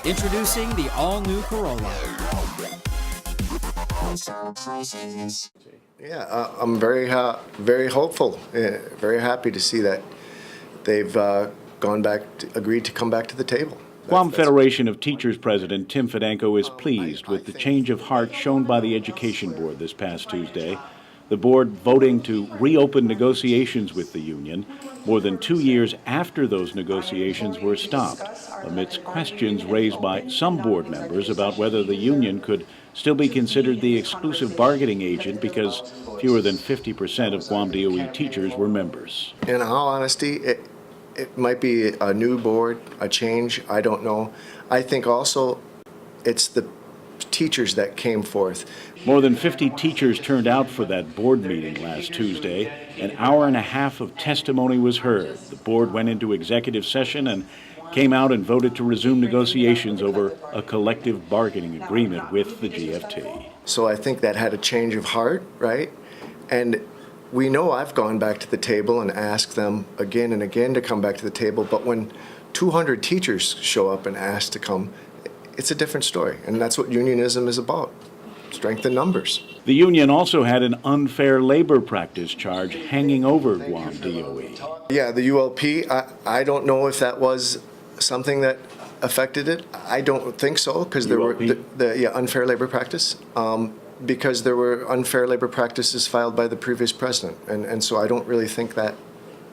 Introducing the all-new Corolla. Yeah, I'm very hopeful, very happy to see that they've agreed to come back to the table. Guam Federation of Teachers President Tim Fedenko is pleased with the change of heart shown by the Education Board this past Tuesday. The board voting to reopen negotiations with the union more than 2 years after those negotiations were stopped, amidst questions raised by some board members about whether the union could still be considered the exclusive bargaining agent because fewer than 50% of Guam DOE teachers were members. In all honesty, it might be a new board, a change, I don't know. I think also it's the teachers that came forth. More than 50 teachers turned out for that board meeting last Tuesday. An hour and a half of testimony was heard. The board went into executive session and came out and voted to resume negotiations over a collective bargaining agreement with the GFT. So I think that had a change of heart, right? And we know I've gone back to the table and asked them again and again to come back to the table, but when 200 teachers show up and ask to come, it's a different story, and that's what unionism is about, strength in numbers. The union also had an unfair labor practice charge hanging over Guam DOE. Yeah, the ULP, I don't know if that was something that affected it. I don't think so, because there were unfair labor practice. Because there were unfair labor practices filed by the previous president, and so I don't really think that.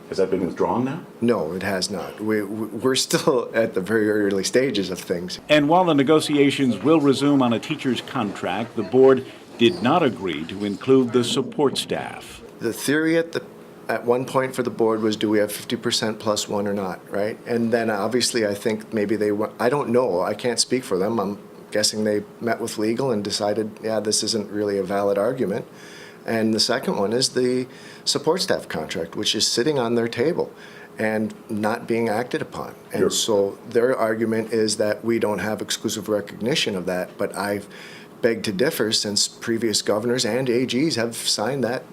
Has that been withdrawn now? No, it has not. We're still at the very early stages of things. And while the negotiations will resume on a teacher's contract, the board did not agree to include the support staff. The theory at one point for the board was, do we have 50% plus one or not, right? And then obviously I think maybe I don't know, I can't speak for them. I'm guessing they met with legal and decided, yeah, this isn't really a valid argument. And the second one is the support staff contract, which is sitting on their table and not being acted upon. And Sure. So their argument is that we don't have exclusive recognition of that, but I've begged to differ since previous governors and AGs have signed that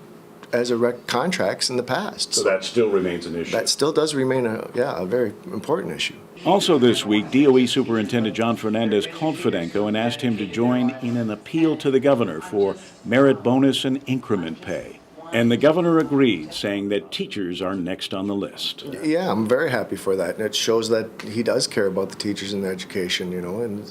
as contracts in the past. So that still remains an issue. That still does remain a very important issue. Also this week, DOE Superintendent John Fernandez called Fedenko and asked him to join in an appeal to the governor for merit bonus and increment pay. And the governor agreed, saying that teachers are next on the list. Yeah, I'm very happy for that. And it shows that he does care about the teachers and the education, and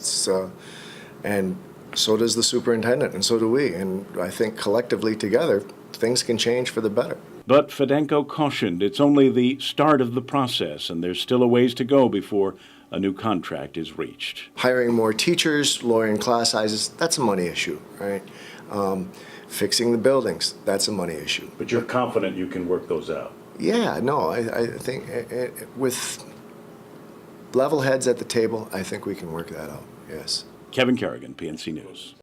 and so does the superintendent, and so do we. And I think collectively together, things can change for the better. But Fedenko cautioned it's only the start of the process, and there's still a ways to go before a new contract is reached. Hiring more teachers, lowering class sizes, that's a money issue, right? Fixing the buildings, that's a money issue. But you're confident you can work those out? Yeah, no, I think with level heads at the table, I think we can work that out, yes. Kevin Kerrigan, PNC News.